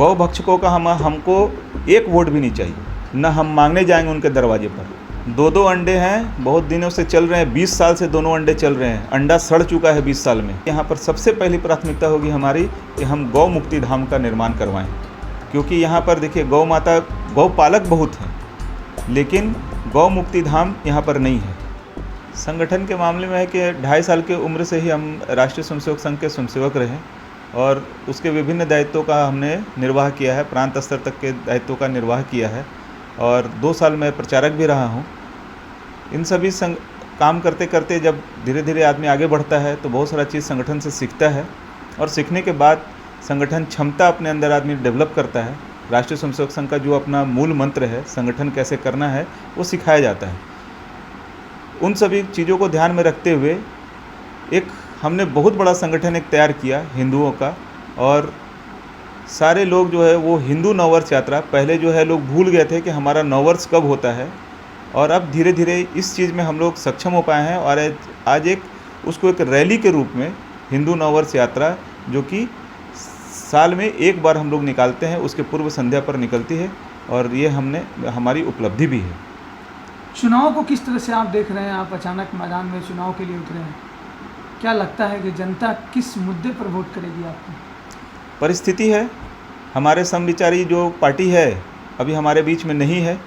गौ भक्षकों का हमको एक वोट भी नहीं चाहिए, न हम मांगने जाएंगे उनके दरवाजे पर। दो अंडे हैं, बहुत दिनों से चल रहे हैं, 20 साल से दोनों अंडे चल रहे हैं, अंडा सड़ चुका है 20 साल में। यहाँ पर सबसे पहली प्राथमिकता होगी हमारी कि हम गौ मुक्ति धाम का निर्माण करवाएं, क्योंकि यहाँ पर देखिए गौ माता, गौ पालक बहुत हैं, लेकिन गौ मुक्ति धाम यहाँ पर नहीं है। संगठन के मामले में है कि 2.5 साल की उम्र से ही हम राष्ट्रीय स्वयंसेवक संघ के स्वयंसेवक रहे और उसके विभिन्न दायित्वों का हमने निर्वाह किया है, प्रांत स्तर तक के दायित्वों का निर्वाह किया है और 2 साल मैं प्रचारक भी रहा हूँ। इन सभी काम करते करते जब धीरे धीरे आदमी आगे बढ़ता है तो बहुत सारा चीज़ संगठन से सीखता है और सीखने के बाद संगठन क्षमता अपने अंदर आदमी डेवलप करता है। राष्ट्रीय स्वयंसेवक संघ का जो अपना मूल मंत्र है, संगठन कैसे करना है, वो सिखाया जाता है। उन सभी चीज़ों को ध्यान में रखते हुए हमने बहुत बड़ा संगठन तैयार किया हिंदुओं का, और सारे लोग जो है वो हिंदू नववर्ष यात्रा, पहले जो है लोग भूल गए थे कि हमारा नववर्ष कब होता है, और अब धीरे धीरे इस चीज़ में हम लोग सक्षम हो पाए हैं और आज उसको एक रैली के रूप में हिंदू नववर्ष यात्रा, जो कि साल में एक बार हम लोग निकालते हैं, उसके पूर्व संध्या पर निकलती है और ये हमारी उपलब्धि भी है। चुनाव को किस तरह से आप देख रहे हैं? आप अचानक मैदान में चुनाव के लिए उतरे हैं, क्या लगता है कि जनता किस मुद्दे पर वोट करेगी आपको? परिस्थिति है, हमारे समविचारी जो पार्टी है अभी हमारे बीच में नहीं है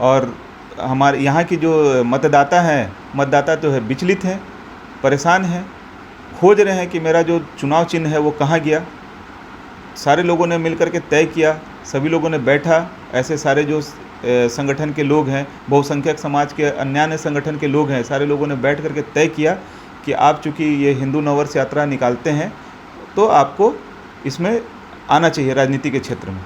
और हमारे यहाँ की जो मतदाता तो है विचलित हैं, परेशान हैं, खोज रहे हैं कि मेरा जो चुनाव चिन्ह है वो कहाँ गया। सारे लोगों ने मिलकर के तय किया, सभी लोगों ने बैठा, ऐसे सारे जो संगठन के लोग हैं, बहुसंख्यक समाज के अन्य संगठन के लोग हैं, सारे लोगों ने बैठ करके तय किया कि आप चूँकि ये हिंदू नववर्ष यात्रा निकालते हैं तो आपको इसमें आना चाहिए राजनीति के क्षेत्र में।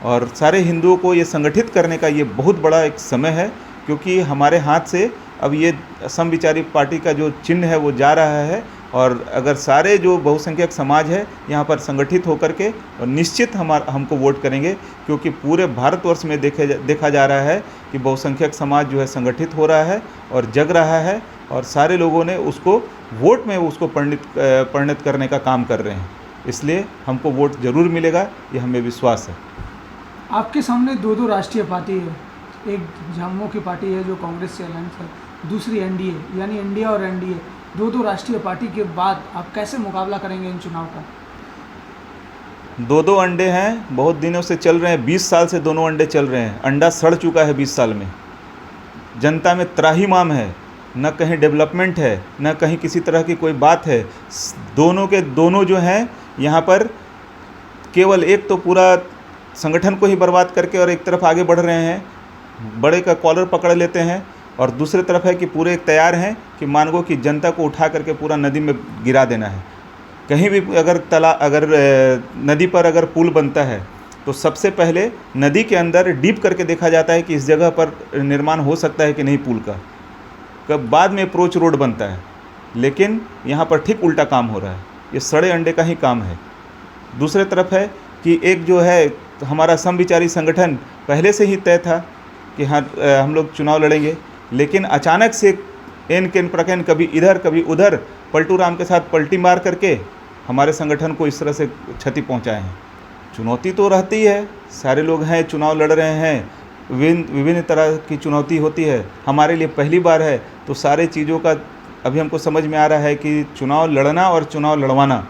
और सारे हिंदुओं को ये संगठित करने का ये बहुत बड़ा एक समय है, क्योंकि हमारे हाथ से अब ये समविचारी पार्टी का जो चिन्ह है वो जा रहा है और अगर सारे जो बहुसंख्यक समाज है यहाँ पर संगठित होकर के और निश्चित हमको वोट करेंगे, क्योंकि पूरे भारतवर्ष में देखा जा रहा है कि बहुसंख्यक समाज जो है संगठित हो रहा है और जग रहा है और सारे लोगों ने उसको वोट में उसको परिणत करने का काम कर रहे हैं। इसलिए हमको वोट ज़रूर मिलेगा, ये हमें विश्वास है। आपके सामने दो राष्ट्रीय पार्टी है, एक झामुमो की पार्टी है जो कांग्रेस से अलायंस है, दूसरी एनडीए, यानी इंडिया और एनडीए, दो राष्ट्रीय पार्टी के बाद आप कैसे मुकाबला करेंगे इन चुनाव का? दो अंडे हैं, बहुत दिनों से चल रहे हैं, 20 साल से दोनों अंडे चल रहे हैं, अंडा सड़ चुका है 20 साल में। जनता में त्राहिमाम है, न कहीं डेवलपमेंट है, न कहीं किसी तरह की कोई बात है। दोनों के दोनों जो हैं यहाँ पर केवल एक तो पूरा संगठन को ही बर्बाद करके और एक तरफ आगे बढ़ रहे हैं, बड़े का कॉलर पकड़ लेते हैं, और दूसरी तरफ है कि पूरे तैयार हैं कि मानगो की जनता को उठा करके पूरा नदी में गिरा देना है। कहीं भी अगर नदी पर अगर पुल बनता है तो सबसे पहले नदी के अंदर डीप करके देखा जाता है कि इस जगह पर निर्माण हो सकता है कि नहीं पुल का, कब बाद में अप्रोच रोड बनता है। लेकिन यहाँ पर ठीक उल्टा काम हो रहा है, ये सड़े अंडे का ही काम है। दूसरे तरफ है कि एक जो है हमारा समविचारी संगठन पहले से ही तय था कि हाँ हम लोग चुनाव लड़ेंगे, लेकिन अचानक से एन केन प्रकन कभी इधर कभी उधर पलटू राम के साथ पलटी मार करके हमारे संगठन को इस तरह से क्षति पहुंचाए हैं। चुनौती तो रहती है, सारे लोग हैं, चुनाव लड़ रहे हैं, विभिन्न तरह की चुनौती होती है। हमारे लिए पहली बार है तो सारे चीज़ों का अभी हमको समझ में आ रहा है कि चुनाव लड़ना और चुनाव लड़वाना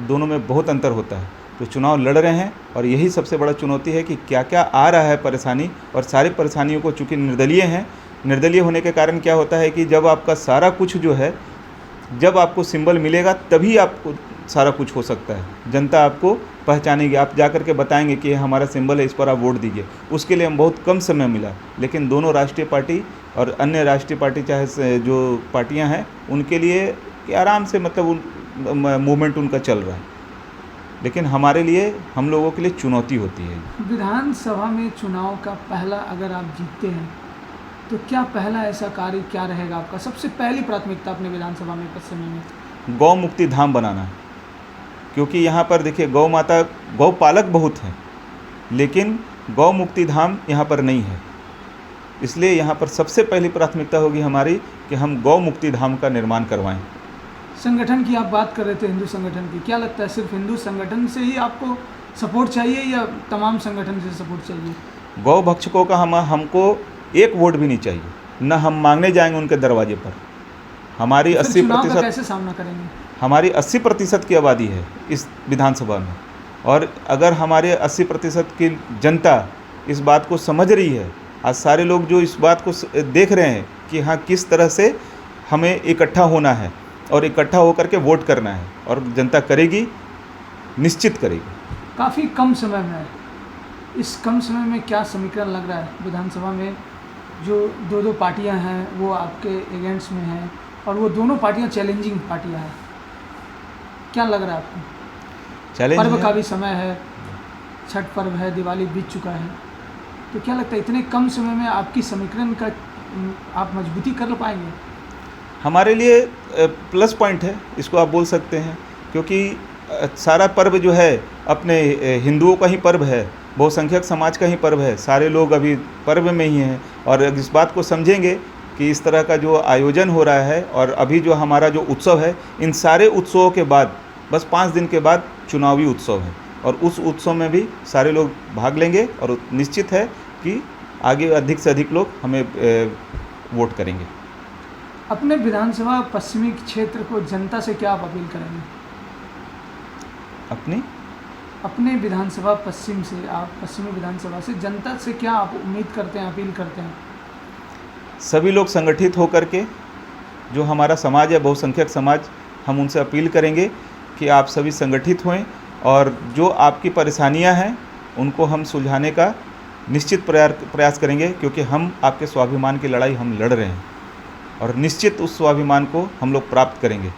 दोनों में बहुत अंतर होता है। तो चुनाव लड़ रहे हैं और यही सबसे बड़ा चुनौती है कि क्या क्या आ रहा है परेशानी, और सारी परेशानियों को चूँकि निर्दलीय हैं, निर्दलीय होने के कारण क्या होता है कि जब आपका सारा कुछ जो है, जब आपको सिंबल मिलेगा तभी आपको सारा कुछ हो सकता है। जनता आपको पहचानेगी, आप जा कर के बताएंगे कि हमारा सिंबल है, इस पर आप वोट दीजिए। उसके लिए हम बहुत कम समय मिला, लेकिन दोनों राष्ट्रीय पार्टी और अन्य राष्ट्रीय पार्टी चाहे जो पार्टियां हैं उनके लिए कि आराम से मतलब मूवमेंट उनका चल रहा है, लेकिन हमारे लिए, हम लोगों के लिए चुनौती होती है। विधानसभा में चुनाव का पहला अगर आप जीतते हैं तो क्या पहला ऐसा कार्य क्या रहेगा आपका? सबसे पहली प्राथमिकता अपने विधानसभा में इस समय में गौ मुक्ति धाम बनाना है, क्योंकि यहाँ पर देखिए गौ माता, गौ पालक बहुत हैं, लेकिन गौ मुक्ति धाम यहाँ पर नहीं है। इसलिए यहाँ पर सबसे पहली प्राथमिकता होगी हमारी कि हम गौ मुक्ति धाम का निर्माण करवाएं। संगठन की आप बात कर रहे थे, हिंदू संगठन की, क्या लगता है सिर्फ हिंदू संगठन से ही आपको सपोर्ट चाहिए या तमाम संगठन से सपोर्ट चाहिए? गौ भक्षकों का हमको एक वोट भी नहीं चाहिए, न हम मांगने जाएंगे उनके दरवाजे पर। हमारी फिर 80% का कैसे सामना करेंगे? हमारी 80% की आबादी है इस विधानसभा में, और अगर हमारे 80% की जनता इस बात को समझ रही है, आज सारे लोग जो इस बात को देख रहे हैं कि हाँ किस तरह से हमें इकट्ठा होना है और इकट्ठा होकर के वोट करना है, और जनता करेगी, निश्चित करेगी। काफ़ी कम समय में, इस कम समय में क्या समीकरण लग रहा है विधानसभा में? जो दो पार्टियां हैं वो आपके अगेंस्ट में हैं, और वो दोनों पार्टियां चैलेंजिंग पार्टियां हैं। क्या लग रहा है आपको? चैलेंज पर्व है। का भी समय है, छठ पर्व है, दिवाली बीत चुका है, तो क्या लगता है इतने कम समय में आपकी समीकरण का आप मजबूती कर पाएंगे? हमारे लिए प्लस पॉइंट है, इसको आप बोल सकते हैं, क्योंकि सारा पर्व जो है अपने हिंदुओं का ही पर्व है, बहुसंख्यक समाज का ही पर्व है। सारे लोग अभी पर्व में ही हैं, और इस बात को समझेंगे कि इस तरह का जो आयोजन हो रहा है और अभी जो हमारा जो उत्सव है, इन सारे उत्सवों के बाद बस 5 दिन के बाद चुनावी उत्सव है, और उस उत्सव में भी सारे लोग भाग लेंगे, और निश्चित है कि आगे अधिक से अधिक लोग हमें वोट करेंगे। अपने विधानसभा पश्चिमी क्षेत्र को जनता से क्या आप अपील करेंगे? अपने विधानसभा पश्चिम से, आप पश्चिमी विधानसभा से जनता से क्या आप उम्मीद करते हैं, अपील करते हैं? सभी लोग संगठित होकर के, जो हमारा समाज है बहुसंख्यक समाज, हम उनसे अपील करेंगे कि आप सभी संगठित हों, और जो आपकी परेशानियां हैं उनको हम सुलझाने का निश्चित प्रयास करेंगे, क्योंकि हम आपके स्वाभिमान की लड़ाई हम लड़ रहे हैं, और निश्चित उस स्वाभिमान को हम लोग प्राप्त करेंगे।